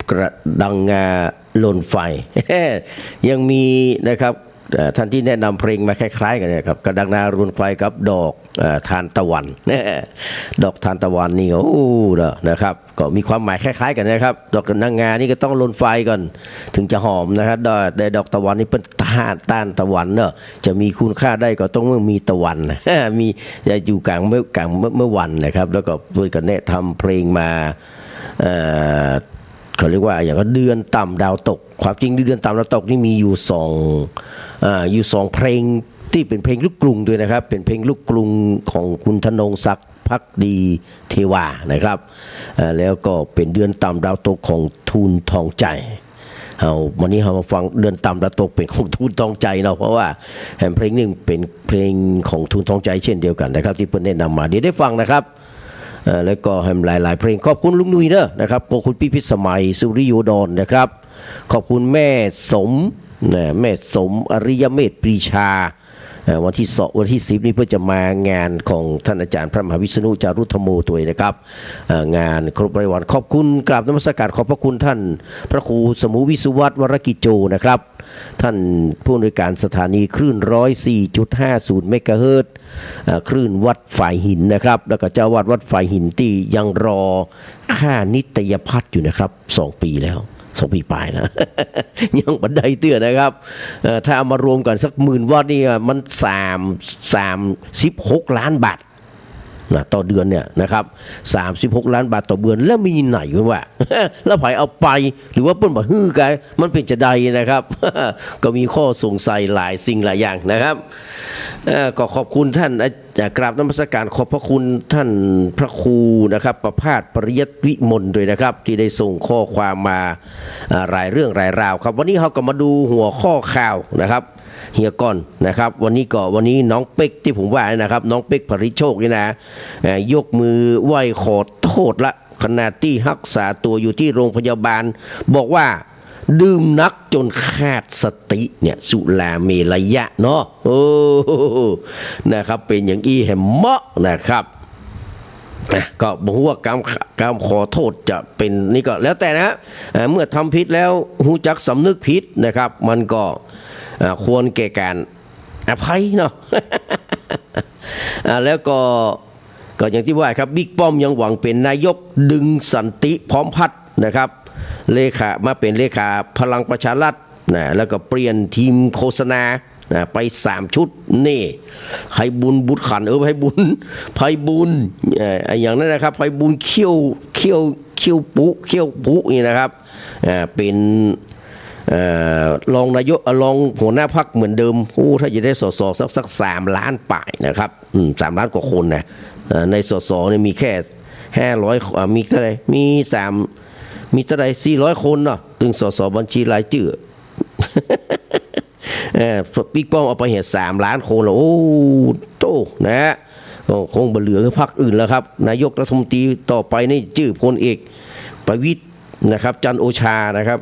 กระดังงาลนไฟ ยังมีนะครับท่านที่แนะนำเพลงมาคล้ายๆกันนะครับกระดังนารุนไฟกับดอกทานตะวัน ดอกทานตะวันนี่โอ้นะครับก็มีความหมายคล้ายๆกันนะครับดอกกระดังงานี่ก็ต้องลนไฟก่อนถึงจะหอมนะครับแต่ดอกตะวันนี่เป็นต้านตะวันเนอะจะมีคุณค่าได้ก็ต้องเมื่อมีตะวัน มีอยู่กลางเมื่อวันนะครับแล้วก็เพื่อนกันแนะทำเพลงมาเขาเรียกว่าอย่างก็เดือนต่ำดาวตกความจริงเดือนต่ำดาวตกนี่มีอยู่สองเพลงที่เป็นเพลงลูกกรุงด้วยนะครับเป็นเพลงลูกกรุงของคุณธนงศักดิ์ภักดีเทวานะครับแล้วก็เป็นเดือนต่ำดาวตกของทูลทองใจวันนี้เรามาฟังเดือนต่ำดาวตกเป็นของทูลทองใจเนาะเพราะว่าเพลงนึงเป็นเพลงของทูลทองใจเช่นเดียวกันนะครับที่เพิ่นแนะนำมาเดี๋ยวได้ฟังนะครับแล้วก็ให้หลายๆเพลงขอบคุณลุงนุ้ยเนอะนะครับขอบคุณพี่พิสมัยสุริโยดรนะครับขอบคุณแม่สมอริยเมธปรีชาวันที่10นี้เพื่อจะมางานของท่านอาจารย์พระมหาวิษณุจารุธโมตัวเองนะครับงานครบรายวันขอบคุณกราบนมัสการขอบพระคุณท่านพระครูสมุวิสุวัฒน์วรกิจโจนะครับท่านผู้อำนวยการสถานีคลื่น 104.50 เมกะเฮิรตซ์คลื่นวัดฝ่ายหินนะครับแล้วก็เจ้าวาดวัดฝ่ายหินที่ยังรอค่านิตยพัฒน์อยู่นะครับ2 ปีแล้ว2 ปีปลายนะ ยังบันไดเตื้อนะครับถ้าเอามารวมกันสัก10,000 วัตต์นี่มัน36 ล้านบาทนะต่อเดือนเนี่ยนะครับ36 ล้านบาทต่อเดือนแล้วมีไหนวะ แล้วไผเอาไปหรือว่าเปิ้นบ่ฮื้อกันมันเป็นจะใดนะครับ ก็มีข้อสงสัยหลายสิ่งหลายอย่างนะครับก็ขอบคุณท่านกราบนมัสการขอบพระคุณท่านพระครูนะครับประภาสปริยัติวิมลด้วยนะครับที่ได้ส่งข้อความมาหลายเรื่องหลายราวครับวันนี้เราก็มาดูหัวข้อข่าวนะครับเฮียก่อนนะครับวันนี้น้องเป็กที่ผมว่านะครับน้องเป็กปริโชคนี่นะยกมือไหว้ขอโทษละขณะที่รักษาตัวอยู่ที่โรงพยาบาลบอกว่าดื่มนักจนขาดสติเนี่ยสุราเมรยะเนาะโอ้นะครับเป็นอย่างอี้แหมเหมาะนะครับก็บอกว่าการขอโทษจะเป็นนี่ก็แล้วแต่นะเมื่อทำผิดแล้วรู้จักสำนึกผิดนะครับมันก็ควรแก่การอภัยเนาะ แล้วก็อย่างที่ว่าครับบิ๊กป้อมยังหวังเป็นนายกดึงสันติพร้อมพัฒน์นะครับเลขามาเป็นเลขาพลังประชารัฐนะแล้วก็เปลี่ยนทีมโฆษณานะไป3 ชุดนี่ให้บุญบุตรขันให้บุญไพบุญอย่างนั้นนะครับไพบุญเขี้ยวปุนี่นะครับเป็นรองนายกรองหัวหน้าพรรคเหมือนเดิมถ้าจะได้สสสัก3 ล้านป่ายนะครับ3 ล้านกว่าคนนะในสสเนี่ยมีแค่500มีเท่าไหร่มีเท่าไหร่400 คนเนาะถึงสสบัญชีรายชื่อปิ๊กป้อมเอาไปเห็น3 ล้านคนแล้วโอ้โตนะฮะก็คงบ่เหลือพรรคอื่นแล้วครับนายกรัฐมนตรีต่อไปนี่ชื่อพลเอกประวิตรนะครับจันทร์โอชานะครับ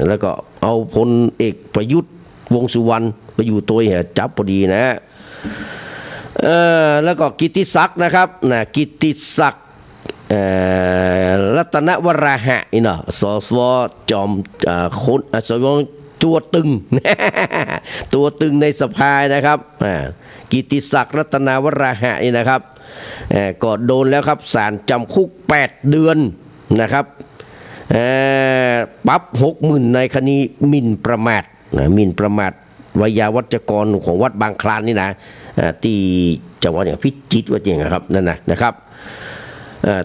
แล้วก็เอาพลเอกประยุทธ์วงษ์สุวรรณไปอยู่ตัวจับพอดีนะฮะแล้วก็กิตติศักดิ์นะครับกิตติศักดิ์รัตนวราหะนี่เนาะสวจอมคนสวตัวตึง ตัวตึงในสภานะครับกิตติศักดิ์รัตนวราหะนี่นะครับก็โดนแล้วครับศาลจำคุก8 เดือนนะครับปรับ 60,000 ในคดีหมิ่นประมาทวิยาวัจกรของวัดบางคลานนี่นะที่จังหวัดพิจิตรว่าจริงครับนั่นนะครับ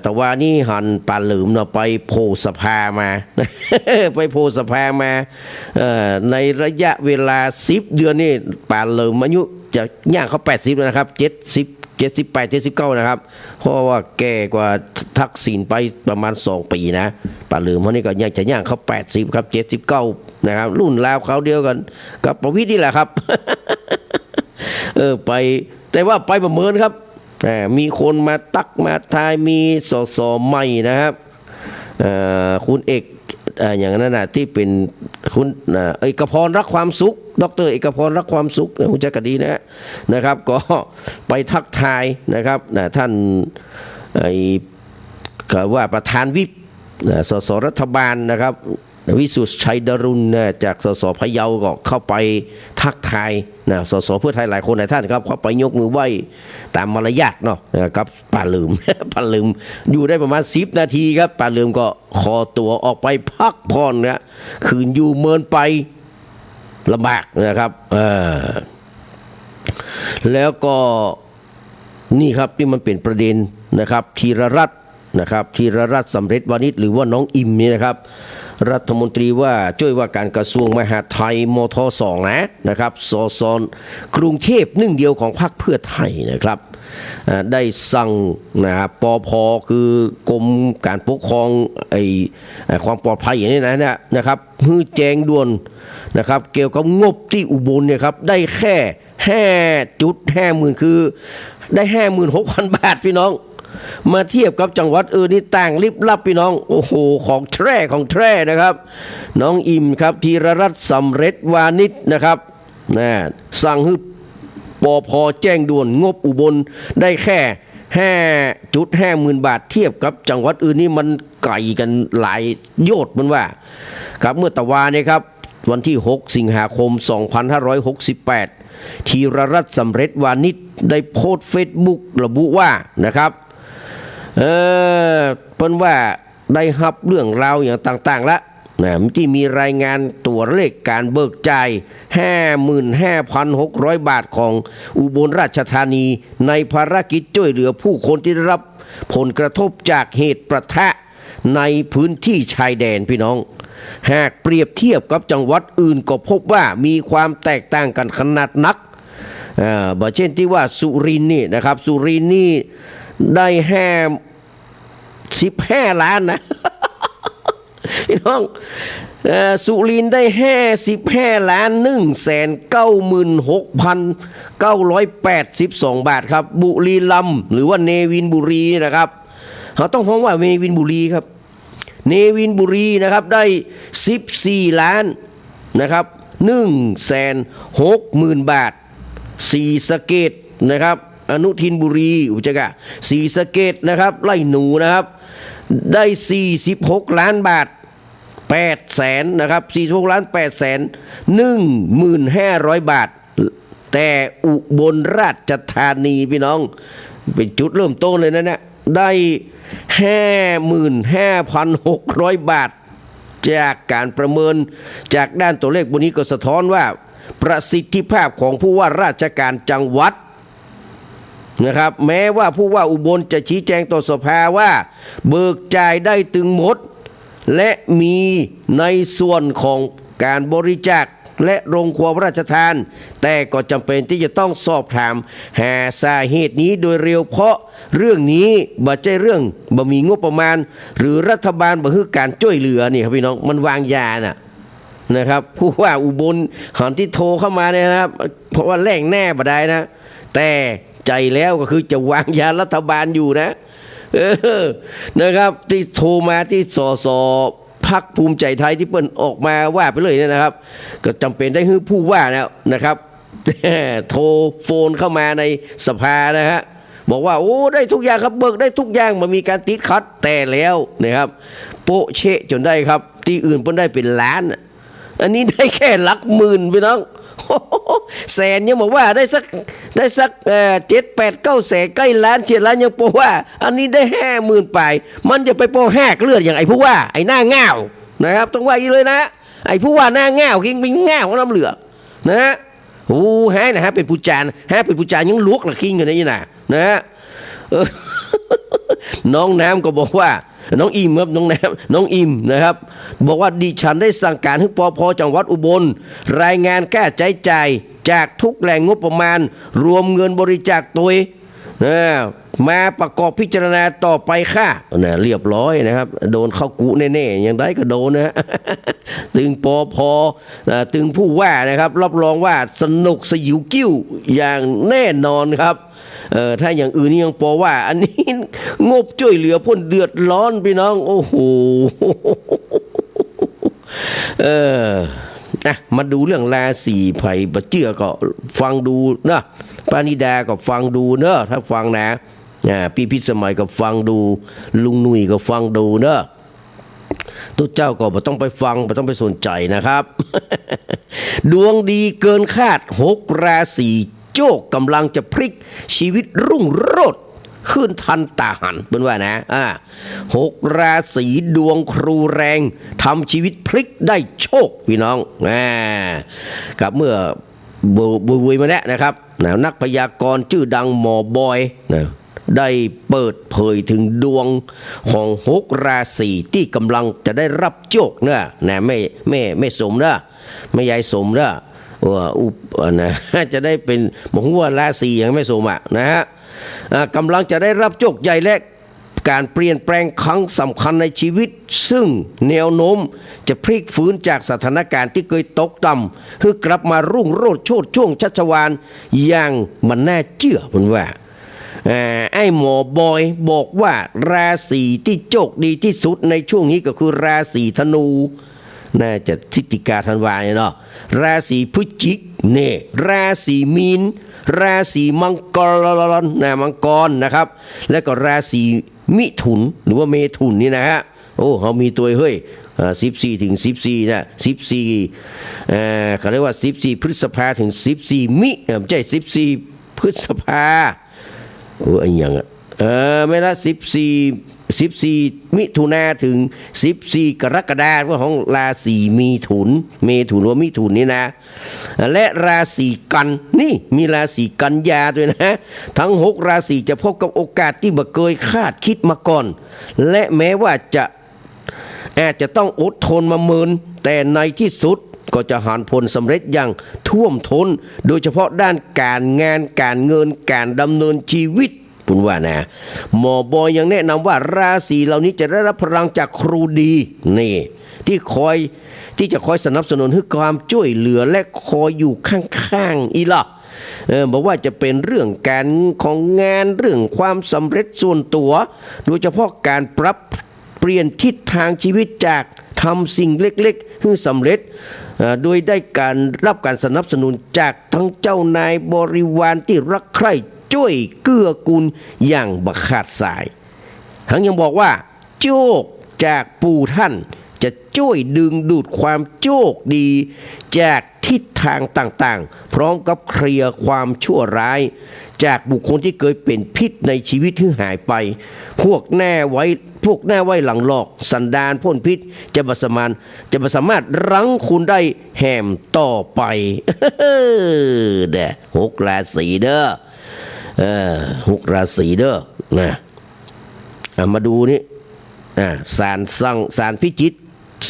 แต่ว่านี่หันปาหลืมเนาะไปโพสภามา ไปโพสภามาในระยะเวลา10 เดือนนี่ปาหลืมอายุจะย่างเขา80แล้วนะครับ78 79นะครับเพราะว่าแก่กว่าทักษิณไปประมาณ2 ปีนะป่าลืมเพราะนี่ก็ยังจะย่างเขา80ครับ79นะครับรุ่นราวเขาเดียวกันกับประวิตรนี่แหละครับ ไปแต่ว่าไปประเมินครับมีคนมาตักมาทายมีสสใหม่นะครับคุณเอกอย่างนั้นนะที่เป็นคุณเอกพรรักความสุขดร.เอกพรรักความสุขคุณจักรดีนะครับก็ไปทักทายนะครับท่านก็ว่าประธานวิป สสรัฐบาลนะครับวิสุทธิ์ชัยดรุณจากสสพะเยาก็เข้าไปทักทายนะสสเพื่อไทยหลายคนหลายท่านครับเข้าไปยกมือไหว้ตามมารยาทเนาะครับป่าลืม ป่าลืมอยู่ได้ประมาณ10 นาทีครับป่าลืมก็ขอตัวออกไปพักผ่อนนะคืนอยู่เมินไปลำบากนะครับแล้วก็นี่ครับที่มันเป็นประเด็นนะครับธีรรัตน์นะครับธีรรัตน์สำเร็จวานิชหรือว่าน้องอิมนี่นะครับรัฐมนตรีว่าช่วยว่าการกระทรวงมหาดไทยมท2นะครับสสกรุงเทพหนึ่งเดียวของพรรคเพื่อไทยนะครับได้สั่งนะครับปภคือกรมการปกครองความปลอดภัยอย่างนี้นะครับฮือแจงด่วนนะครับเกี่ยวกับงบที่อุบลเนี่ยครับได้แค่5.50,000คือได้ 56,000 บาทพี่น้องมาเทียบกับจังหวัดอื่นนี่ต่างลิบลับพี่น้องโอ้โหของแท้นะครับน้องอิมครับธีรรัตน์สำเร็จวานิชนะครับสั่งให้ปภแจ้งด่วนงบอุบลได้แค่ 5.50,000 บาทเทียบกับจังหวัดอื่นนี่มันไกลกันหลายโยชน์มันว่าครับเมื่อตะวาเนี่ยครับวันที่6 สิงหาคม 2568ธีรรัตน์สำเร็จวานิชได้โพสต์เฟซบุ๊กระบุว่านะครับเพิ่นว่าได้รับเรื่องราวอย่างต่างๆละที่มีรายงานตัวเลขการเบิกจ่าย 55,600 บาทของอุบลราชธานีในภารกิจช่วยเหลือผู้คนที่ได้รับผลกระทบจากเหตุประทะในพื้นที่ชายแดนพี่น้องหากเปรียบเทียบกับจังหวัดอื่นก็พบว่ามีความแตกต่างกันขนาดนักเช่นที่ว่าสุรินทร์นี่นะครับสุรินทร์นี่ได้15 ล้านนะ พี่น้องสุรินทร์ได้55,196,982 บาทครับบุรีรัมย์หรือว่าเนวินบุรีนะครับเขาต้องฟ้องว่าเนวินบุรีครับเนวินบุรีนะครับได้14 ล้านนะครับ160,000 บาทศรีสะเกษนะครับอนุทินบุรีอุจจาระศรีสะเกษนะครับไล่หนูนะครับได้46 ล้านบาท800,000นะครับ46 ล้าน815,000 บาทแต่อุบลราชธานีพี่น้องเป็นจุดเริ่มต้นเลยนะได้ 55,600 บาทจากการประเมินจากด้านตัวเลขบนนี้ก็สะท้อนว่าประสิทธิภาพของผู้ว่าราชการจังหวัดนะครับแม้ว่าผู้ว่าอุบลจะชี้แจงต่อสภาว่าเบิกจ่ายได้ถึงหมดและมีในส่วนของการบริจาคและโรงครัวพระราชทานแต่ก็จำเป็นที่จะต้องสอบถามหาสาเหตุนี้โดยเร็วเพราะเรื่องนี้บ่ใช่เรื่องบ่มีงบประมาณหรือรัฐบาลบ่ให้การช่วยเหลือนี่ครับพี่น้องมันวางยานะครับผู้ว่าอุบลหันที่โทรเข้ามาเนี่ยนะครับเพราะว่าแรงแน่บ่ได้นะแต่ใจแล้วก็คือจะวางยารัฐบาลอยู่นะนะครับที่โทรมาที่สสพรรคภูมิใจไทยที่เปิ้นออกมาว่าไปเลยเนี่ยนะครับก็จำเป็นได้ให้ผู้ว่าแล้วนะครับโทรโฟนเข้ามาในสภานะฮะบอกว่าโอ้ได้ทุกอย่างครับเบิกได้ทุกอย่างมันมีการติดขัดแต่แล้วนะครับโปะเชะจนได้ครับที่อื่นเปิ้นได้เป็นล้านอันนี้ได้แค่หลักหมื่นพี่น้องแสนยังบอกว่าได้สัก7-8-9 แสนใกล้ล้านเฉียดล้านยังบอกว่าอันนี้ได้50,000 ไปมันจะไปโปแหกเลือดอย่างไอ้ผู้ว่าไอ้หน้าเง่านะครับต้องว่าอย่างนี้เลยนะไอ้ผู้ว่าหน้าเง่าคิงเป็นเง่าของน้ำเหลือนะฮะโอ้แฮนะฮะเป็นผู้จานยังลวกละคิงอยู่นี่นะฮะน้องน้ำก็บอกว่าน้องอิมครับน้องอิมนะครับบอกว่าดิฉันได้สั่งการให้ปภ.จังหวัดอุบลรายงานค่าใช้จ่ายจากทุกแหล่งงบประมาณรวมเงินบริจาคตัวมาประกอบพิจารณาต่อไปค่ะเรียบร้อยนะครับโดนเข้ากุแน่ๆอย่างไรก็โดนนะตึงปภ.ตึงผู้ว่านะครับรับรองว่าสนุกสยิวกิ้วอย่างแน่นอนครับถ้าอย่างอื่นนี่ยังพอว่าอันนี้งบช่วยเหลือพ้นเดือดร้อนพี่น้องโอ้โหมาดูเรื่องราศีไผ่บะเจื้อก็ฟังดูนะปานิดาก็ฟังดูเนอะถ้าฟังนะพี่พิสมัยก็ฟังดูลุงหนุ่ยก็ฟังดูเนอะ ทุกเจ้าก็บ่ต้องไปฟังบ่ต้องไปสนใจนะครับ ดวงดีเกินคาด6 ราศีโชคกำลังจะพลิกชีวิตรุ่งโรจน์ขึ้นทันตาหันเป็นว่านะ6 ราศีดวงครูแรงทำชีวิตพลิกได้โชคพี่น้องกับเมื่อบุยมาแล้วนะครับนักพยากรณ์ชื่อดังหมอบอยนะได้เปิดเผยถึงดวงของ6 ราศีที่กำลังจะได้รับโชคนะไม่สมนะไม่ยายสมนะนะจะได้เป็นหมงว่าราศีอย่างไม่สมนะฮะกำลังจะได้รับโชคใหญ่และการเปลี่ยนแปลงครั้งสำคัญในชีวิตซึ่งแนวโน้มจะพลิกฟื้นจากสถานการณ์ที่เคยตกต่ำเพื่อกลับมารุ่งโรจน์โชติช่วงชัชวาลอย่างมันน่าเชื่อผมว่าไอ้หมอบอยบอกว่าราศีที่โชคดีที่สุดในช่วงนี้ก็คือราศีธนูน่าจะพฤศจิกาธันวาเนาะราศีพฤศจิกเนี่ยราศีมีนราศีมังกรมังกรนะครับแล้วก็ราศีมิถุนหรือว่าเมถุนนี่นะฮะโอ้เขามีตัวเฮ้ย14 ถึง 14นะ14เขาเรียกว่า14 พฤษภาถึง14มิไม่ใช่14 พฤษภาอันยังไม่ละ14 มิถุนาถึง14 กรกฎาคมของราศีเมถุนว่ามิถุนนี่นะและราศีกันนี่มีราศีกันยาด้วยนะทั้ง6 ราศีจะพบกับโอกาสที่บ่เคยคาดคิดมาก่อนและแม้ว่าอาจจะต้องอดทนมาเมินแต่ในที่สุดก็จะหันผลสำเร็จอย่างท่วมท้นโดยเฉพาะด้านการงานการเงินการดำเนินชีวิตคุณว่านะหมอบอยยังแนะนำว่าราศีเหล่านี้จะได้รับพลังจากครูดีนี่ที่จะคอยสนับสนุนให้ความช่วยเหลือและคอยอยู่ข้างๆอีล่ะบอกว่าจะเป็นเรื่องการของงานเรื่องความสำเร็จส่วนตัวโดยเฉพาะการปรับเปลี่ยนทิศทางชีวิตจากทำสิ่งเล็กๆให้สำเร็จโดยได้การรับการสนับสนุนจากทั้งเจ้านายบริวารที่รักใคร่ช่วยเกื้อกูลอย่างบักขาดสายทั้งยังบอกว่าโชคจากปู่ท่านจะช่วยดึงดูดความโชคดีจากทิศทางต่างๆพร้อมกับเคลียร์ความชั่วร้ายจากบุคคลที่เคยเป็นพิษในชีวิตที่หายไปพวกแน่ไว้หลังหลอกสันดานพ่นพิษจะบ่สามารถรั้งคุณได้แหมต่อไป เด้อ6 ราศีเด้อ6 ราศีเด้อนะมาดูนี่ศาลพิจิตร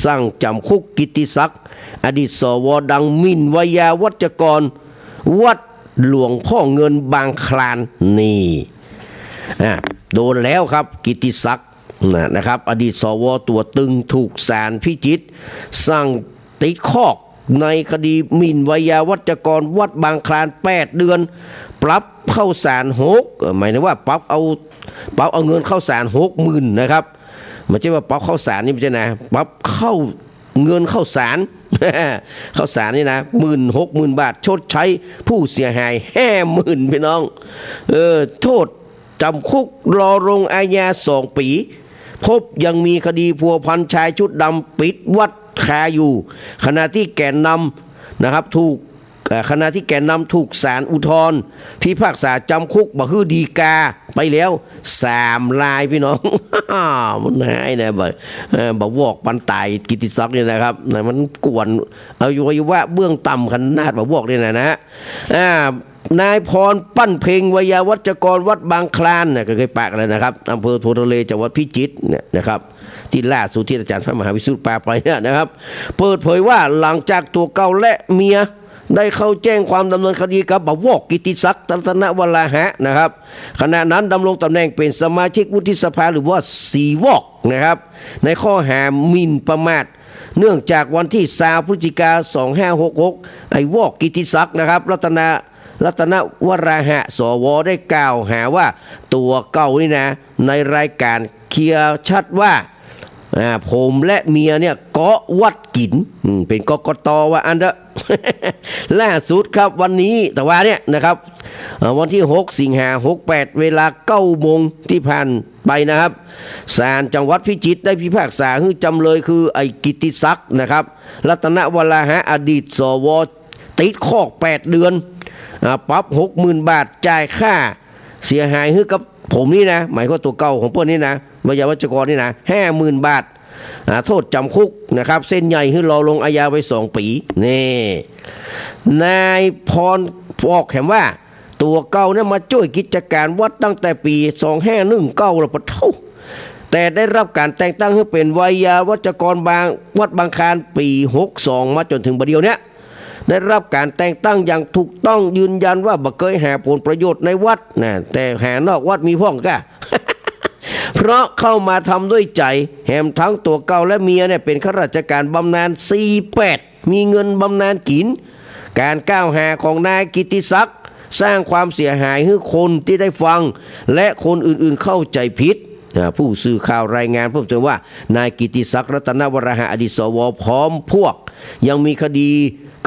สั่งจำคุกกิตติศักดิ์อดีตสวดังหมิ่นวายาวัจกรวัดหลวงพ่อเงินบางคลานนี่โดนแล้วครับกิตติศักดิ์นะครับอดีตสวตัวตึงถูกศาลพิจิตรสั่งติดคอกในคดีหมิ่นวายาวัจกรวัดบางคลาน8 เดือนปรับเข้าศาลหมายถึงว่าปรับเอาเงินเข้าศาล60,000นะครับไม่ใช่ว่าปรับเข้าศาลนี่ไม่ใช่นะปรับเข้าเงินเข้าศาล เข้าศาลนี่นะ60,000 บาทชดใช้ผู้เสียหาย50,000พี่น้องโทษจำคุกรอลงอาญา2 ปีพบยังมีคดีพัวพันชายชุดดำปิดวัดคาอยู่ขณะที่แกนนำนะครับถูกศาลอุทธรณ์พิพากษาจำคุกบ่ฮือดีกาไปแล้ว3 รายพี่น้อง มันหายนะบ่วอกปันตายกิตติศักดิ์นี่นะครับมันกวนเอาอยู่ว่าเบื้องต่ำขนาดบ่วอกนี่นะฮะนายพรปั้นเพ็งวายาวัจกรวัดบางคลานเนี่ยเคยปากเลยนะครับอำเภอโพธิ์ทะเลจังหวัดพิจิตรเนี่ยนะครับที่ล่าสุดที่อาจารย์พระมหาวิสุทธิ์ปาไปเนี่ยนะครับเปิดเผยว่าหลังจากตัวเก่าและเมียได้เข้าแจ้งความดำเนินคดีกับบ่าวอกกิติศักดิ์รัตนวราหะนะครับขณะนั้นดำรงตำแหน่งเป็นสมาชิกวุฒิสภาหรือว่าสีวอกนะครับในข้อหาหมิ่นประมาทเนื่องจากวันที่20 พฤศจิกายน 2566ไอ้วอกกิติศักดิ์นะครับรัตนวราหะสวได้กล่าวหาว่าตัวเก่านี่นะในรายการเคลียร์ชัดว่า ผมและเมียเนี่ยเกาะวัดกินเป็นกกตว่าอันเดอะ ล่าสุดครับวันนี้แต่ว่าเนี่ยนะครับวันที่6 สิงหาคม 68เวลา 9 โมงที่ผ่านไปนะครับศาลจังหวัดพิจิตรได้พิพากษาให้จำเลยคือไอ้กิตติศักดิ์นะครับรัตนวราหะอดีตสวติดคุก8 เดือนปรับ 60,000 บาทจ่ายค่าเสียหายให้กับผมนี่นะหมายความตัวเก่าของเพื่อนนี่นะวิทยาวัจกรนี่นะ 50,000 บาทโทษจำคุกนะครับเส้นใหญ่ให้รอลงอาญาไว้2 ปีนี่นายพรบอกแถมว่าตัวเก่าเนี่ยมาช่วยกิจการวัดตั้งแต่ปี2519แล้วปะเท่าแต่ได้รับการแต่งตั้งให้เป็นวิทยาวัจกรวัดบางคลานปี62มาจนถึงบัดเดียวเนี้ยได้รับการแต่งตั้งอย่างถูกต้องยืนยันว่าบ่เคยหาผลประโยชน์ในวัดนะแต่หานอกวัดมีพ่องก้า เพราะเข้ามาทำด้วยใจแถมทั้งตัวเก่าและเมียเนี่ยเป็นข้าราชการบำนาญ48มีเงินบำนาญกินการก้าวหาของนายกิตติศักดิ์สร้างความเสียหายให้คนที่ได้ฟังและคนอื่นๆเข้าใจผิดผู้สื่อข่าวรายงานเพิ่มเติมว่านายกิตติศักดิ์รัตนวราหะอดีตสวพร้อมพวกยังมีคดี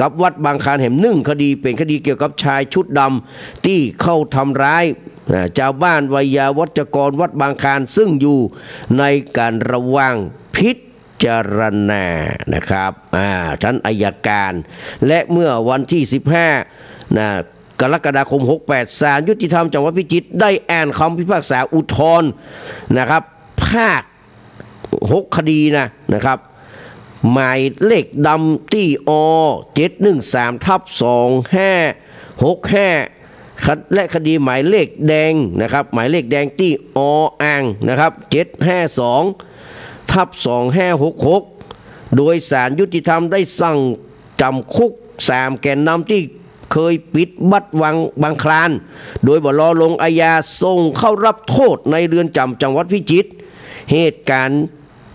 กับวัดบางคลานแห่ง1 คดีเป็นคดีเกี่ยวกับชายชุดดำที่เข้าทำร้ายชาวบ้านวิทยาวัจกรวัดบางคลานซึ่งอยู่ในการระวังพิจารณานะครับชั้นอัยการและเมื่อวันที่15กรกฎาคม68ศาลยุติธรรมจังหวัดพิจิตรได้อ่านคำพิพากษาอุทธรณ์นะครับภาค6 คดีนะครับหมายเลขดำที่อ713/2565และคดีหมายเลขแดงนะครับหมายเลขแดงที่ออ่างนะครับ752/2566โดยศาลยุติธรรมได้สั่งจำคุก3 แกนนำที่เคยปิดวัดวังบางคลานโดยบ่รอลงอาญาส่งเข้ารับโทษในเรือนจำจังหวัดพิจิตรเหตุการณ์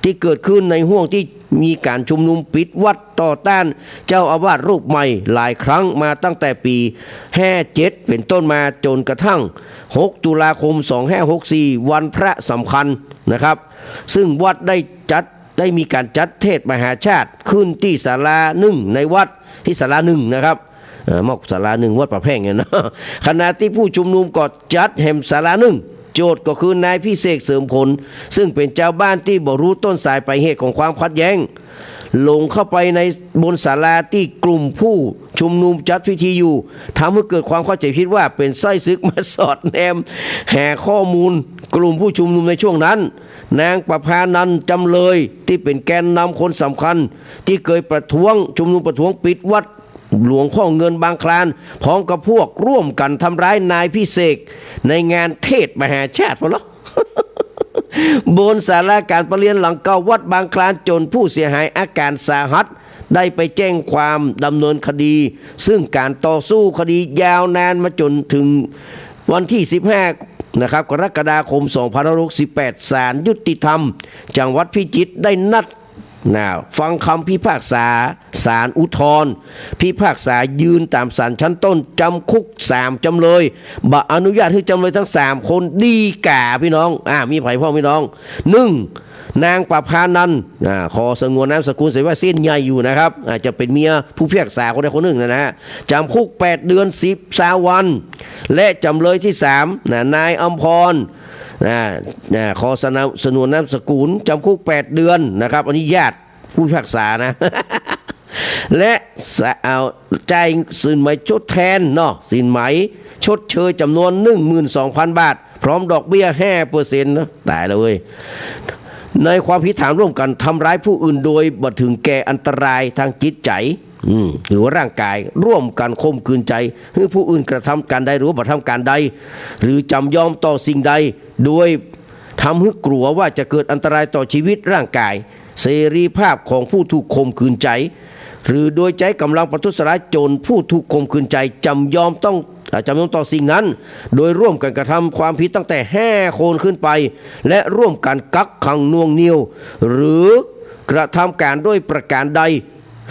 ที่เกิดขึ้นในห่วงที่มีการชุมนุมปิดวัดต่อต้านเจ้าอาวาสรูปใหม่หลายครั้งมาตั้งแต่ปี57เป็นต้นมาจนกระทั่ง6 ตุลาคม 2564วันพระสำคัญนะครับซึ่งวัดได้มีการจัดเทศมหาชาติขึ้นที่ศาลา1ในวัดที่ศาลา1นะครับมอกศาลา1วัดประแพงเนี่ยนะขณะที่ผู้ชุมนุมก็จัดแห่มศาลา1โจทย์ก็คือนายพิเศษเสริมผลซึ่งเป็นเจ้าบ้านที่บ่รู้ต้นสายปลายเหตุของความขัดแย้งลงเข้าไปในบนศาลาที่กลุ่มผู้ชุมนุมจัดพิธีอยู่ทำให้เกิดความเข้าใจผิดว่าเป็นไส้ศึกมาสอดแนมแห่ข้อมูลกลุ่มผู้ชุมนุมในช่วงนั้นนางประภานันท์จำเลยที่เป็นแกนนำคนสำคัญที่เคยประท้วงชุมนุมประท้วงปิดวัดหลวงพ่อเงินบางคลานพร้อมกับพวกร่วมกันทำร้ายนายพิเศษในงานเทศมหาชาติพอละบนศาลาการประเรียนหลังเก่าวัดบางคลานจนผู้เสียหายอาการสาหัสได้ไปแจ้งความดำเนินคดีซึ่งการต่อสู้คดียาวนานมาจนถึงวันที่15นะครับกรกฎาคม2568ศาลยุติธรรมจังหวัดพิจิตรได้นัดฟังคำพิพากษาศาลอุทธรณ์พิพากษายืนตามศาลชั้นต้นจำคุก3 จำเลยบ่อนุญาตให้จำเลยทั้ง3 คนดีกาพี่น้องมีไผ่พ่อพี่น้อง 1. นางประภานันท์ขอสงวนนามสกุลเสียว่าเส้นใหญ่อยู่นะครับอาจจะเป็นเมียผู้พิพากษาคนใดคนหนึ่งนะฮะจำคุก8 เดือน 13 วันและจำเลยที่3นายอมพรขอสนวนนามสกุลจำคุก8 เดือนนะครับอันนี้ญาติผู้พิพากษานะ และจ่ายสินไหมชดแทนสินไหมชดเชยจำนวน 12,000 บาทพร้อมดอกเบี้ย 5% นะตายแล้วเว้ยในความผิดฐานร่วมกันทำร้ายผู้อื่นโดยบ่ถึงแก่อันตรายทางจิตใจหรือว่าร่างกายร่วมกันข่มขืนใจให้ผู้อื่นกระทำการใดหรือบ่ทำการใดหรือจำยอมต่อสิ่งใดโดยทำให้กลัวว่าจะเกิดอันตรายต่อชีวิตร่างกายเสรีภาพของผู้ถูกข่มขืนใจหรือโดยใช้กำลังประทุษร้ายจนผู้ถูกข่มขืนใจจำยอมต่อสิ่งนั้นโดยร่วมกันกระทำความผิดตั้งแต่5 คนขึ้นไปและร่วมกันกักขังน่วงเหนี่ยวหรือกระทำการด้วยประการใด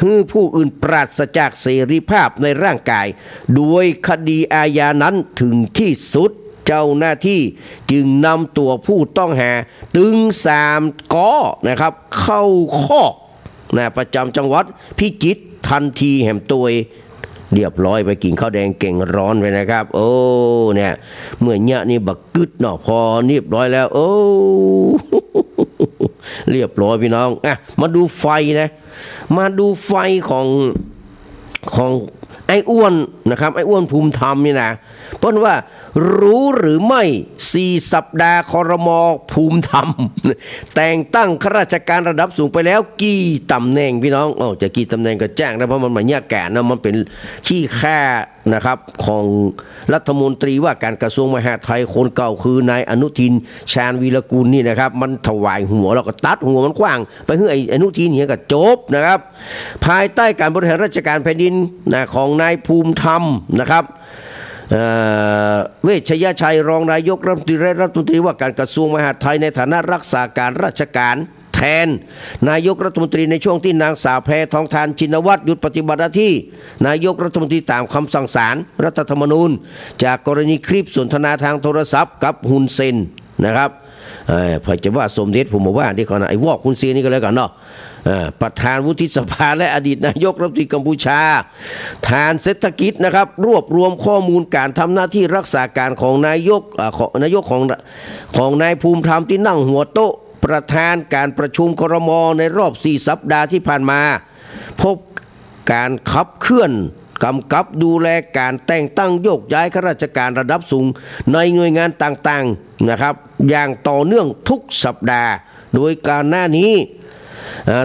ให้ผู้อื่นปราศจากเสรีภาพในร่างกายโดยคดีอาญานั้นถึงที่สุด เจ้าหน้าที่จึงนำตัวผู้ต้องหาถึง3 ก้อนะครับเข้าคอกนะประจำจังหวัดพิจิตรทันทีแห่มตัวเรียบร้อยไปกินข้าวแดงเก่งร้อนไปนะครับโอ้เนี่ยเมื่อเนี่ยนี่บักกึดเนาะพอเรียบร้อยแล้วโอ้เรียบร้อยพี่น้องอ่ะมาดูไฟนะมาดูไฟของไอ้อ้วนนะครับไอ้อ้วนภูมิธรรมนี่นะเพราะว่ารู้หรือไม่4 สัปดาห์ครม.ภูมิธรรมแต่งตั้งข้าราชการระดับสูงไปแล้วกี่ตำแหน่งพี่น้องจะกี่ตำแหน่งก็แจ้งนะเพราะมันแยกแก่นะมันเป็นชี้ค่านะครับของรัฐมนตรีว่าการกระทรวงมหาดไทยคนเก่าคือนายอนุทินชาญวีรกูลนี่นะครับมันถวายหัวแล้วก็ตัดหัวมันกว้างไปให้อนุทินเนี่ยก็จบนะครับภายใต้การบริหารราชการแผ่นดินนะของนายภูมิธรรมนะครับเวชยชัยรองนายกรัฐมนตรีและรัฐมนตรีว่าการกระทรวงมหาดไทยในฐานะรักษาการราชการแทนนายกรัฐมนตรีในช่วงที่นางสาวแพทองธารชินวัตรหยุดปฏิบัติหน้าที่นายกรัฐมนตรีตามคำสั่งศาลรัฐธรรมนูญจากกรณีคลิปสนทนาทางโทรศัพท์กับฮุนเซนนะครับพอจะว่าสมเด็จผมบอกว่าที่ก่อนไอ้วอกฮุนเซนนี่ก็แล้วกันเนาะประธานวุฒิสภาและอดีตนายกรัฐมนตรีกัมพูชาฐานเศรษฐกิจนะครับรวบรวมข้อมูลการทำหน้าที่รักษาการของนายกของนายภูมิธรรมที่นั่งหัวโต๊ะประธานการประชุมครม.ในรอบ4 สัปดาห์ที่ผ่านมาพบการขับเคลื่อนกำกับดูแลการแต่งตั้งโยกย้ายข้าราชการระดับสูงในหน่วยงานต่างๆนะครับอย่างต่อเนื่องทุกสัปดาห์โดยการหน้านี้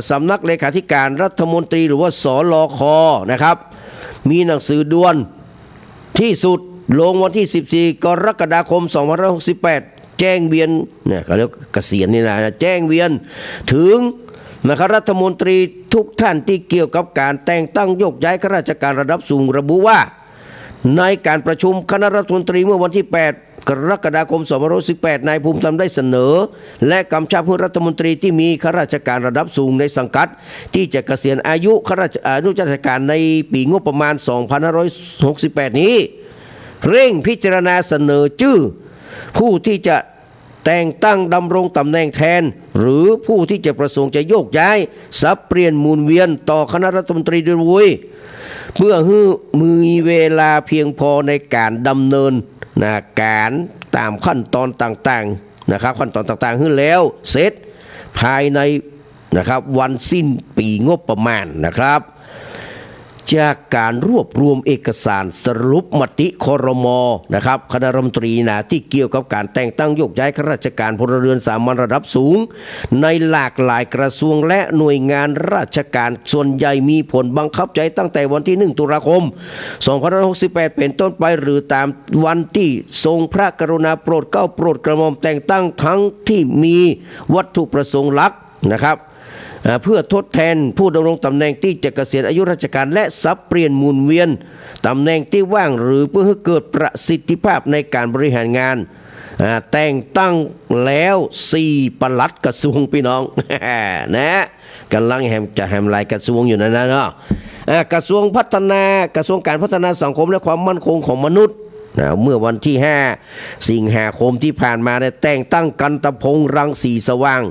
สำนักเลขาธิการรัฐมนตรีหรือว่าสลค.นะครับมีหนังสือด่วนที่สุดลงวันที่14 กรกฎาคม 2568แจ้งเวียนเนี่ยเขาเรียกเกษียณนี่นะแจ้งเวียนถึงนะครับรัฐมนตรีทุกท่านที่เกี่ยวกับการแต่งตั้งโยกย้ายข้าราชการระดับสูงระบุว่าในการประชุมคณะรัฐมนตรีเมื่อวันที่ 8 กรกฎาคม 2518นายภูมิธรรมได้เสนอและกำชับให้รัฐมนตรีที่มีข้าราชการระดับสูงในสังกัดที่จะเกษียณอายุข้าราชการในปีงบประมาณ 2568 นี้เร่งพิจารณาเสนอชื่อผู้ที่จะแต่งตั้งดำรงตำแหน่งแทนหรือผู้ที่จะประสงค์จะโยกย้ายสับเปลี่ยนหมุนเวียนต่อคณะรัฐมนตรีโดยรวมเพื่อให้มีเวลาเพียงพอในการดำเนินการตามขั้นตอนต่างๆนะครับขั้นตอนต่างๆขึ้นแล้วเสร็จภายในนะครับวันสิ้นปีงบประมาณนะครับจากการรวบรวมเอกสารสรุปมติครม.นะครับคณะรัฐมนตรีที่เกี่ยวกับการแต่งตั้งโยกย้ายข้าราชการพลเรือนสามัญระดับสูงในหลากหลายกระทรวงและหน่วยงานราชการส่วนใหญ่มีผลบังคับใช้ตั้งแต่วันที่ 1 ตุลาคม 2568 เป็นต้นไปหรือตามวันที่ทรงพระกรุณาโปรดเกล้าโปรดกระหม่อมแต่งตั้งทั้งที่มีวัตถุประสงค์หลักนะครับเพื่อทดแทนผู้ดำรงตำแหน่งที่จะเกษียณอายุราชการและสับเปลี่ยนหมุนเวียนตำแหน่งที่ว่างหรือเพื่อให้เกิดประสิทธิภาพในการบริหารงานแต่งตั้งแล้ว4 ปลัดกระทรวงพี่น้อง นะกำลังจะแฮมลายกระทรวงอยู่นั่นนะเนาะกระทรวงการพัฒนาสังคมและความมั่นคงของมนุษย์เมื่อวันที่ 5 สิงหาคมที่ผ่านมาได้แต่งตั้งกันตพงษ์รังสีสว่าง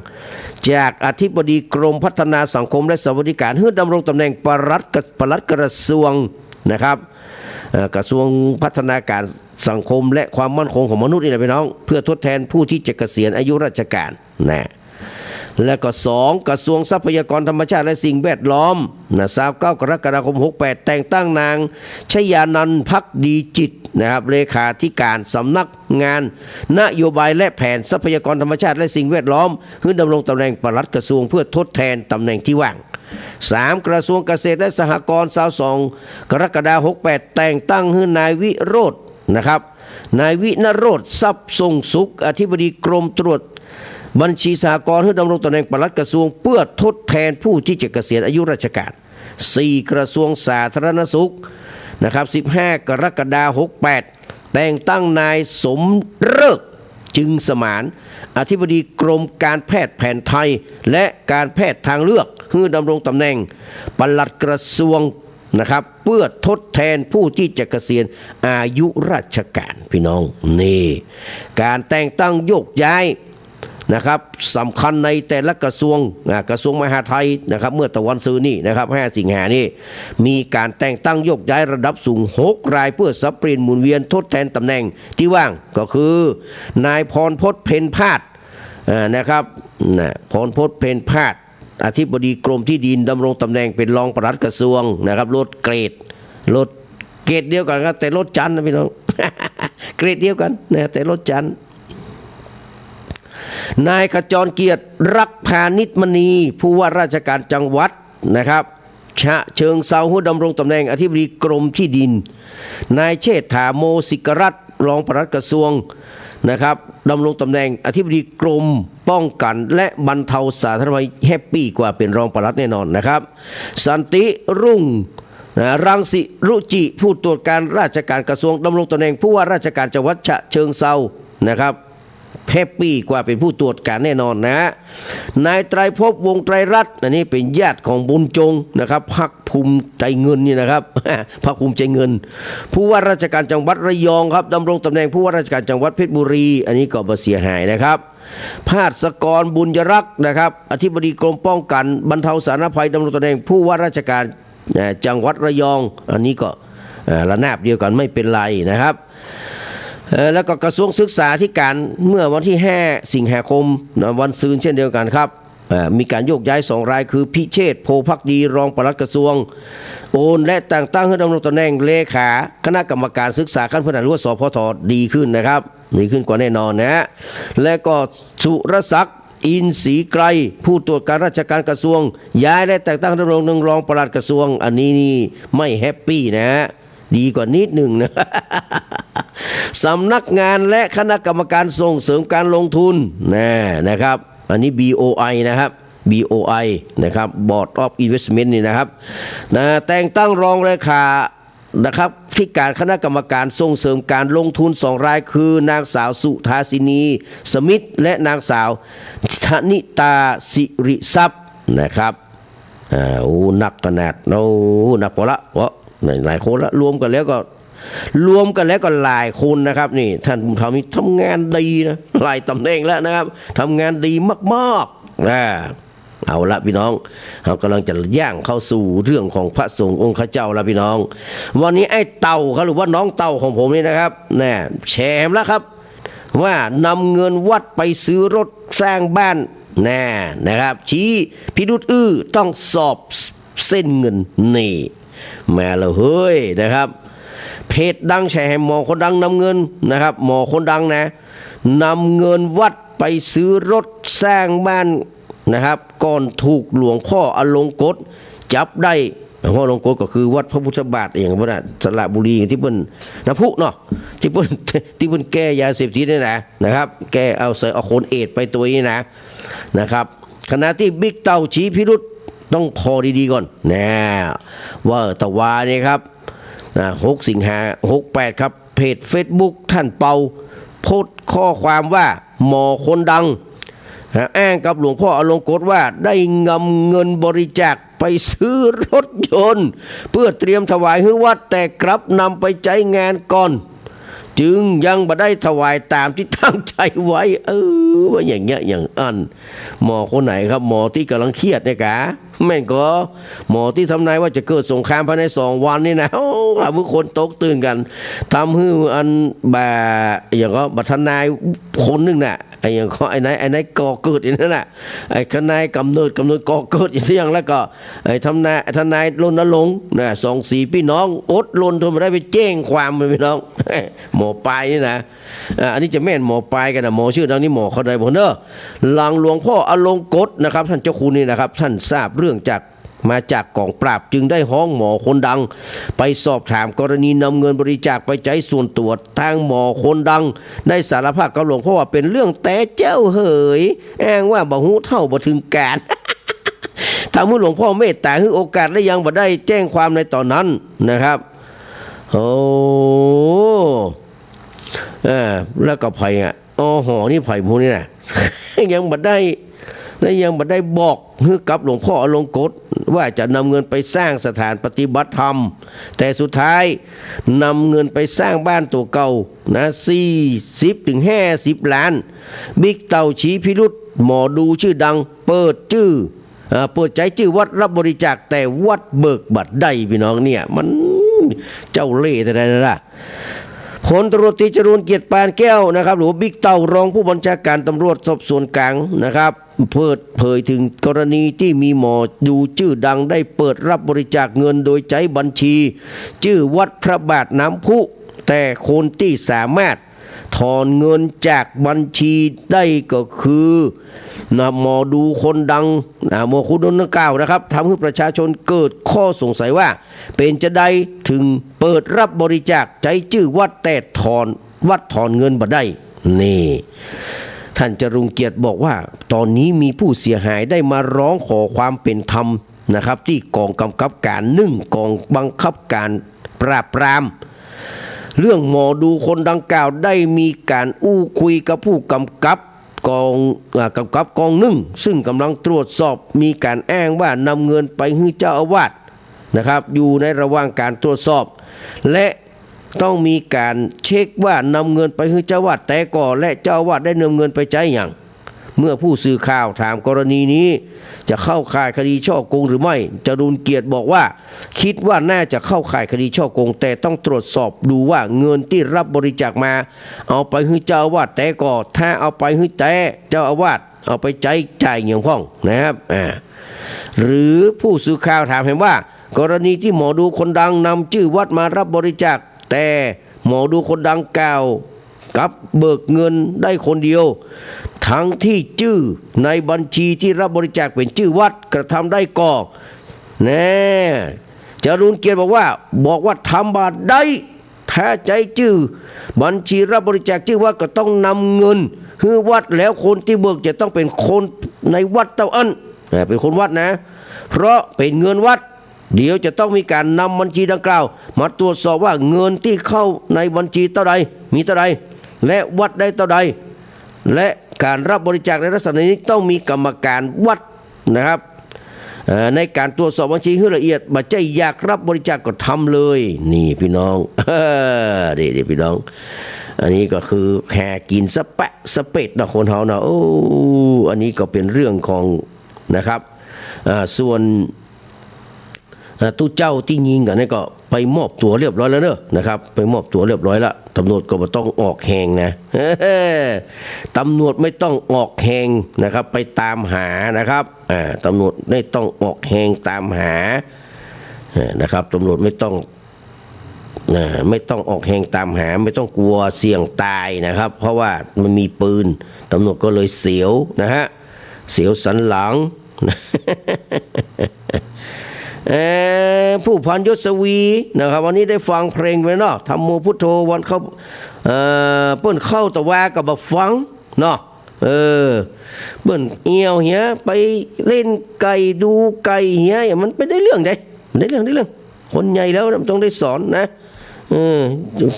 จากอธิบดีกรมพัฒนาสังคมและสวัสดิการให้ดำรงตำแหน่งปลัดกระทรวงนะครับกระทรวงพัฒนาการสังคมและความมั่นคงของมนุษย์นี่นะพี่น้องเพื่อทดแทนผู้ที่จะเกษียณอายุราชการนะและก็2กระทรวงทรัพยากรธรรมชาติและสิ่งแวดล้อม29 กรกฎาคม 68แต่งตั้งนางชยานันท์ภักดีจิตนะครับเลขาธิการสำนักงานนโยบายและแผนทรัพยากรธรรมชาติและสิ่งแวดล้อมให้ดำรงตำแหน่งปลัดกระทรวงเพื่อทดแทนตำแหน่งที่ว่าง3กระทรวงเกษตรและสหกรณ์22 กรกฎาคม 68แต่งตั้งให้นายวิโรจน์นะครับนายวินโรจน์ทรัพย์ทรงสุขอธิบดีกรมตรวจบัญชีสหกรณ์ให้ดำรงตำแหน่งปลัดกระทรวงเพื่อทดแทนผู้ที่จะเกษียณอายุราชการ4กระทรวงสาธารณสุขนะครับ15 กรกฎาคม 68แต่งตั้งนายสมฤกษ์จึงสมานอธิบดีกรมการแพทย์แผนไทยและการแพทย์ทางเลือกให้ดำรงตำแหน่งปลัดกระทรวง นะครับเพื่อทดแทนผู้ที่จะเกษียณอายุราชการพี่น้องนี่การแต่งตั้งโยกย้ายนะครับสำคัญในแต่ละกระทรวงกระทรวงมหาดไทยนะครับเมื่อตะวันซื้อนี่นะครับ5 สิงหานี่มีการแต่งตั้งโยกย้ายระดับสูง6 รายเพื่อสับเปลี่ยนหมุนเวียนทดแทนตำแหน่งที่ว่างก็คือนายพรพจน์เพ็ญพาดนะครับพรพจน์เพ็ญพาดอธิบดีกรมที่ดินดำรงตำแหน่งเป็นรองปลัดกระทรวงนะครับลดเกรดเดียวกันครับแต่ลดชั้นนะพี่น้อง เกรดเดียวกันนะแต่ลดชั้นนายขจรเกียรติรักพานิชมณีผู้ว่าราชการจังหวัดนะครับฉะเชิงเซาผู้ดำรงตำแหน่งอธิบดีกรมที่ดินนายเชษฐาโมสิกรัตน์รองปลัดกระทรวงนะครับดำรงตำแหน่งอธิบดีกรมป้องกันและบรรเทาสาธารณภัยแฮปปี้กว่าเป็นรองปลัดแน่นอนนะครับสันติรุ่งรังสิรุจิผู้ตรวจการราชการกระทรวงดำรงตำแหน่งผู้ว่าราชการจังหวัดฉะเชิงเซานะครับแฮปปี้กว่าเป็นผู้ตรวจการแน่นอนนะนายไตรภพวงศ์ไตรรัตน์อันนี้เป็นญาติของบุญจงนะครับพรรคภูมิใจเงินนี่นะครับ พรรคภูมิใจเงินผู้ว่าราชการจังหวัดระยองครับดำรงตำแหน่งผู้ว่าราชการจังหวัดเพชรบุรีอันนี้ก็บ่เสียหายนะครับภาสกรบุญยรักษ์นะครับอธิบดีกรมป้องกันบรรเทาสาธารณภัยดำรงตำแหน่งผู้ว่าราชการจังหวัดระยองอันนี้ก็ระนาบเดียวกันไม่เป็นไรนะครับแล้วก็กระทรวงศึกษาธิการเมื่อวันที่5 สิงหาคมวันซืนเช่นเดียวกันครับมีการโยกย้าย2 รายคือพิเชษฐ์โพภักดีรองปลัดกระทรวงโอนและแต่งตั้งให้ดำรงตำแหน่งเลขาคณะกรรมการศึกษาขั้นพื้นฐานหรือว่าสพทดีขึ้นนะครับดีขึ้นกว่าแน่นอนนะและก็สุรศักดิ์อินทรีไกรผู้ตรวจการราชการกระทรวงย้ายและแต่งตั้งดำรงตำแหน่งรองปลัดกระทรวงอันนี้นี่ไม่แฮปปี้นะดีกว่านิดหนึ่งนะ สำนักงานและคณะกรรมการส่งเสริมการลงทุนนะครับอันนี้ BOI นะครับ BOI นะครับ Board of Investment นี่นะครับแต่งตั้งรองเลขานะครับที่การคณะกรรมการส่งเสริมการลงทุน2 รายคือนางสาวสุธาสินีสมิทธิ์และนางสาวธนิตาสิริทรัพย์นะครับหนักขนาดหนักพอละเพราะหลายคนละรวมกันแล้วก็หลายคนนะครับนี่ท่านทำงานดีนะหลายตำแหน่งแล้วนะครับทำงานดีมากๆเอาละพี่น้องเรากำลังจะย่างเข้าสู่เรื่องของพระสงฆ์องค์ข้าเจ้าละพี่น้องวันนี้ไอ้เต่าเขาหรือว่าน้องเต่าของผมนี่นะครับแชร์แล้วครับว่านำเงินวัดไปซื้อรถสร้างบ้านนะครับชี้พิรุธต้องสอบเส้นเงินนี่แม่ละเฮ้ยนะครับเพจดังแชร์หมอคนดังนำเงินนะครับหมอคนดังนะนำเงินวัดไปซื้อรถสร้างบ้านนะครับก่อนถูกหลวงพ่ออลงกฎจับได้หลวงพ่ออลงกฎก็คือวัดพระพุทธบาทอย่างพระสระบุรีที่เปิ้นน้ำพุเนาะที่เปิ้นแก้ยาเสพติดนี่นะครับแก้เอาคนเอดไปตัวนี้นะครับขณะที่บิ๊กเต่าชี้พิรุธต้องพอดีๆก่อนว่าตะวาเนี่ยครับ6 สิงหา 68ครับเพจ Facebook ท่านเปาโพสต์ข้อความว่าหมอคนดังอ้างกับหลวงพ่ออลงกฎว่าได้งำเงินบริจาคไปซื้อรถยนต์เพื่อเตรียมถวายให้วัดแต่กลับนำไปใช้งานก่อนจึงยังบ่ได้ถวายตามที่ตั้งใจไว้ว่าอย่างเงี้ยอย่างอันหมอคนไหนครับหมอที่กำลังเครียดเนี่ยกะแม่นก็หมอที่ทำนายว่าจะเกิดสงครามภายใน2 วันนี่นะทำให้คนตกตื่นกันทำให้อันอย่างก็บัตรนายคนนึงน่ะอย่างก็ไอ้ไหนก่อเกิดอย่างนั้นน่ะไอ้ทนายกำเนิดก่อเกิดอย่างเสียงแล้วก็ไอ้ทนายรณรงค์นะ2-4พี่น้องอดรนทนไม่ได้ไปแจ้งความเลยพี่น้องหมอปลายนี่นะอันนี้จะแม่นหมอปลายกันนะหมอชื่อดังนี้หมอเขาได้บอกเนอะหลังหลวงพ่ออลงกฎนะครับท่านเจ้าคุณนี่นะครับท่านทราบเรื่องมาจากกองปราบจึงได้ห้องหมอคนดังไปสอบถามกรณีนำเงินบริจาคไปใช้ส่วนตัวทางหมอคนดังได้สารภาพกับหลวงพ่อว่าเป็นเรื่องแต่เจ้าเหยอ้างว่าบ่ฮู้เท่าบ่ถึงการ ทางผู้หลวงพ่อเมตตาให้โอกาสและยังบ่ได้แจ้งความในตอนนั้นนะครับแล้วก็ไผ่หอนี่ไผ่พวกนี้นะ ยังบ่ได้บอกให้กับหลวงพ่ออลงกฎ ว่าจะนำเงินไปสร้างสถานปฏิบัติธรรมแต่สุดท้ายนำเงินไปสร้างบ้านตัวเก่านะ40-50 ล้านบิ๊กเต่าชี้พิรุษหมอดูชื่อดังเปิดใจชื่อวัดรับบริจาคแต่วัดเบิกบัตรได้พี่น้องเนี่ยมันเจ้าเล่ห์แต่ไหนล่ะพลตำรวจตรีจรูญเกียรติปานแก้วนะครับหรือบิ๊กเต่ารองผู้บัญชาการตำรวจสอบสวนกลางนะครับเปิดเผยถึงกรณีที่มีหมอดูชื่อดังได้เปิดรับบริจาคเงินโดยใช้บัญชีชื่อวัดพระบาทน้ำพุแต่คนที่สามารถถอนเงินจากบัญชีได้ก็คือหมอดูคนดังหมอคุณนนท์กล่าวนะครับทำให้ประชาชนเกิดข้อสงสัยว่าเป็นจะได้ถึงเปิดรับบริจาคใช้ชื่อวัดแต่วัดถอนเงินบ่ได้นี่ท่านจรุงเกียรติบอกว่าตอนนี้มีผู้เสียหายได้มาร้องขอความเป็นธรรมนะครับที่กองกำกับการ1กองบังคับการปราบปรามเรื่องหมอดูคนดังกล่าวได้มีการคุยกับผู้กำกับกองหนึ่งซึ่งกำลังตรวจสอบมีการอ้างว่านำเงินไปให้เจ้าอาวาสนะครับอยู่ในระหว่างการตรวจสอบและต้องมีการเช็คว่านำเงินไปให้เจ้าอาวาสแต่ก่อนและเจ้าอาวาสได้นำเงินไปใช้อย่างเมื่อผู้สื่อข่าวถามกรณีนี้จะเข้าข่ายคดีฉ้อโกงหรือไม่จรูญเกียรติบอกว่าคิดว่าน่าจะเข้าข่ายคดีฉ้อโกงแต่ต้องตรวจสอบดูว่าเงินที่รับบริจาคมาเอาไปให้เจ้าอาวาสแต่ก่อนถ้าเอาไปให้เจ้าอาวาสเอาไปจ่ายอย่างพ้องนะครับหรือผู้สื่อข่าวถามเห็นว่ากรณีที่หมอดูคนดังนำชื่อวัดมารับบริจาคแต่หมอดูคนดังกล่าวกับเบิกเงินได้คนเดียวทั้งที่ชื่อในบัญชีที่รับบริจาคเป็นชื่อวัดกระทำได้ก่อแน่จรูญเกียรติบอกว่าทำบาปได้ถ้าใจชื่อบัญชีรับบริจาคชื่อวัดก็ต้องนำเงินคือวัดแล้วคนที่เบิกจะต้องเป็นคนในวัดเท่านั้นเป็นคนวัดนะเพราะเป็นเงินวัดเดี๋ยวจะต้องมีการนำบัญชีดังกล่าวมาตรวจสอบว่าเงินที่เข้าในบัญชีเท่าใดมีเท่าใดและวัดได้เท่าใดและการรับบริจาคในลักษณะนี้ต้องมีกรรมการวัดนะครับในการตรวจสอบบัญชีให้ละเอียดบัจจัยอยากรับบริจาคก็ทำเลยนี่พี่น้องดีพี่น้องอันนี้ก็คือแค่กินสเปดนะคนเฮานะโอ้อันนี้ก็เป็นเรื่องของนะครับส่วนตู้เจ้าที่ยิงกันนี่ก็ไปมอบตัวเรียบร้อยแล้วเนอะนะครับไปมอบตัวเรียบร้อยแล้วตำรวจก็ไม่ต้องออกแหงนะตำรวจไม่ต้องออกแหงนะครับไปตามหานะครับตำรวจไม่ต้องออกแหงตามหานะครับตำรวจไม่ต้องออกแหงตามหาไม่ต้องกลัวเสี่ยงตายนะครับเพราะว่ามันมีปืนตำรวจก็เลยเสียวนะฮะเสียวสันหลังผู้พันยศวีนะครับวันนี้ได้ฟังเพลงไปเนาะธรรมโมพุทโธวันเขาเปิ้นเข้าตะวากับบักฟังเนาะเปิ้นเอียวเหี้ยไปเล่นไก่ดูไก่เหี้ยมันไปได้เรื่องได้เรื่องคนใหญ่แล้วต้องได้สอนนะ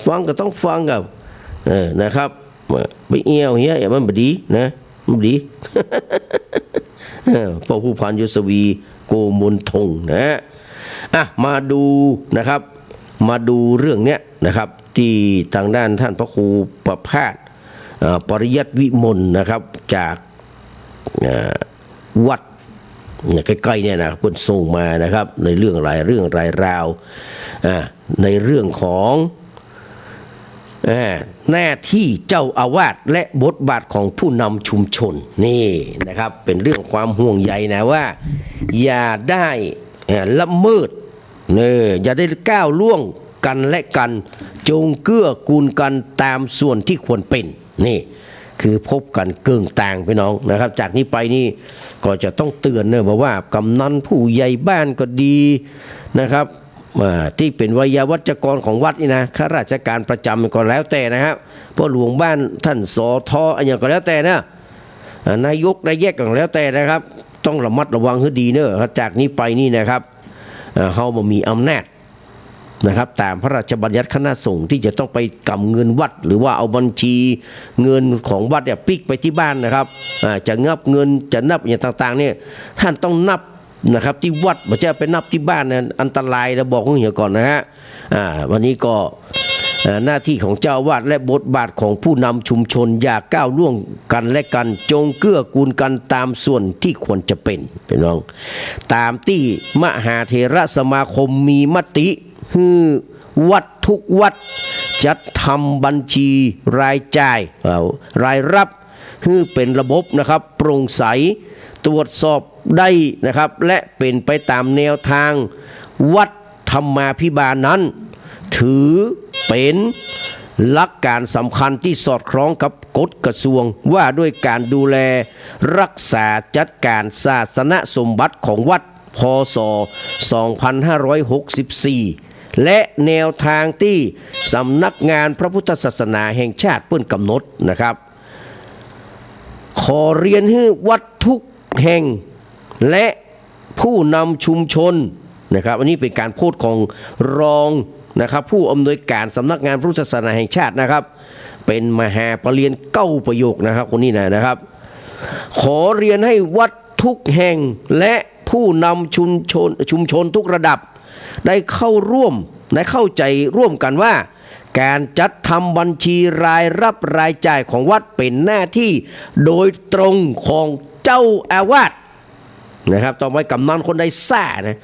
ฟังก็ต้องฟังกับนะครับไปเอียวเหี้ยมันบ่ดีนะมันบ่ดีพ่อผู้พันยศวีโกมลทงนะมาดูนะครับมาดูเรื่องเนี้ยนะครับที่ทางด้านท่านพระครูประภาสปริยัติวิมลนะครับจากวัดใกล้ๆเนี่ยนะเพิ่นส่งมานะครับในเรื่องรายราวในเรื่องของหน้าที่เจ้าอาวาสและบทบาทของผู้นำชุมชนนี่นะครับเป็นเรื่องความห่วงใยนะว่าอย่าได้ละเมิดอย่าได้ก้าวล่วงกันและกันจงเกื้อกูลกันตามส่วนที่ควรเป็นนี่คือพบกันเกิ่งต่างพี่น้องนะครับจากนี้ไปนี่ก็จะต้องเตือนนะบอกว่ากำนันผู้ใหญ่บ้านก็ดีนะครับที่เป็นวิยาวัจกรของวัดนี่นะข้าราชการประจำก็แล้วแต่นะครับพ่อหลวงบ้านท่านสทอะไรอย่างก็แล้วแต่นะนายกนายแยกก็แล้วแต่นะครับต้องระมัดระวังให้ดีเนอะจากนี้ไปนี่นะครับเฮาบ่มีอำนาจนะครับตามพระราชบัญญัติคณะสงฆ์ที่จะต้องไปกำเงินวัดหรือว่าเอาบัญชีเงินของวัดเนี่ยปิกไปที่บ้านนะครับจะงับเงินจะนับอย่างต่างๆเนี่ยท่านต้องนับ นะครับที่วัดมันจะไปนับที่บ้านเนี่ยอันตรายนะบอกให้เหี่ยก่อนนะฮะวันนี้ก็หน้าที่ของเจ้าอาวาสและบทบาทของผู้นำชุมชนอย่าก้าวล่วงกันและกันจงเกื้อกูลกันตามส่วนที่ควรจะเป็นพี่น้องตามที่มหาเถรสมาคมมีมติคือวัดทุกวัดจัดทำบัญชีรายจ่ายรายรับคือเป็นระบบนะครับโปร่งใสตรวจสอบได้นะครับและเป็นไปตามแนวทางวัดธรรมาภิบาลนั้นถือเป็นหลักการสำคัญที่สอดคล้องกับกฎกระทรวงว่าด้วยการดูแลรักษาจัดการศาสนสมบัติของวัดพ.ศ. 2564และแนวทางที่สำนักงานพระพุทธศาสนาแห่งชาติเปิ้นกำหนดนะครับขอเรียนให้วัดทุกแห่งและผู้นำชุมชนนะครับอันนี้เป็นการพูดของรองนะครับผู้อำนวยการสำนักงานพระพุทธศาสนาแห่งชาตินะครับเป็นมหาปรริญญาเก้าประโยคนะครับคนนี้นะครับขอเรียนให้วัดทุกแห่งและผู้นำชุมชนทุกระดับได้เข้าร่วมได้เข้าใจร่วมกันว่าการจัดทำบัญชีรายรับรายจ่ายของวัดเป็นหน้าที่โดยตรงของเจ้าอาวาสนะครับต่อไปกำนันคนใดซ่านะ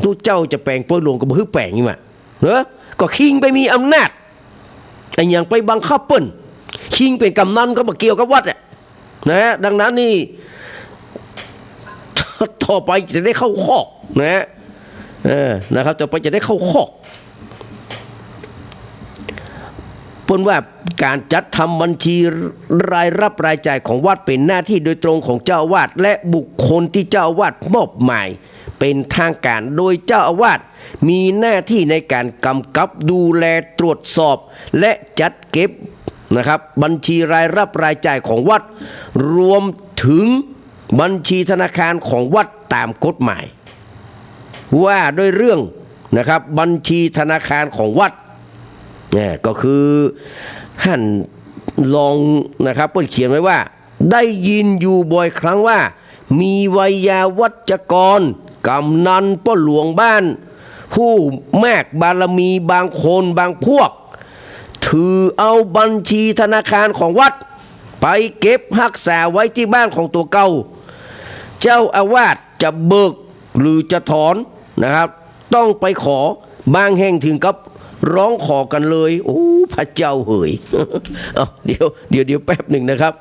ทุกเจ้าจะแปลงป่วยหลวงก็บ่คือแปลงนี่มาก็คิงไปมีอำนาจไอ้อย่างไปบังคับเปิ้นคิงเป็นกำนันก็บ่เกี่ยวกับวัดนะดังนั้นนี่ต่อไปจะได้เข้าคอกนะครับต่อไปจะได้เข้าคอกเปิ้นว่าการจัดทำบัญชีรายรับรายจ่ายของวัดเป็นหน้าที่โดยตรงของเจ้าอาวาสและบุคคลที่เจ้าอาวาสมอบหมายเป็นทางการโดยเจ้าอาวาสมีหน้าที่ในการกำกับดูแลตรวจสอบและจัดเก็บนะครับบัญชีรายรับรายจ่ายของวัดรวมถึงบัญชีธนาคารของวัดตามกฎหมายว่าด้วยเรื่องนะครับบัญชีธนาคารของวัดเนี่ยก็คือท่านลองนะครับเพิ่นเขียนไว้ว่าได้ยินอยู่บ่อยครั้งว่ามีไวยาวัจกรกำนันป้าหลวงบ้านผู้มากบารมีบางคนบางพวกถือเอาบัญชีธนาคารของวัดไปเก็บรักษาไว้ที่บ้านของตัวเก่าเจ้าอาวาสจะเบิกหรือจะถอนนะครับต้องไปขอบางแห่งถึงกับร้องขอกันเลยโอ้พระเจ้าเอ๋ย เดี๋ยวแป๊บหนึ่งนะครับ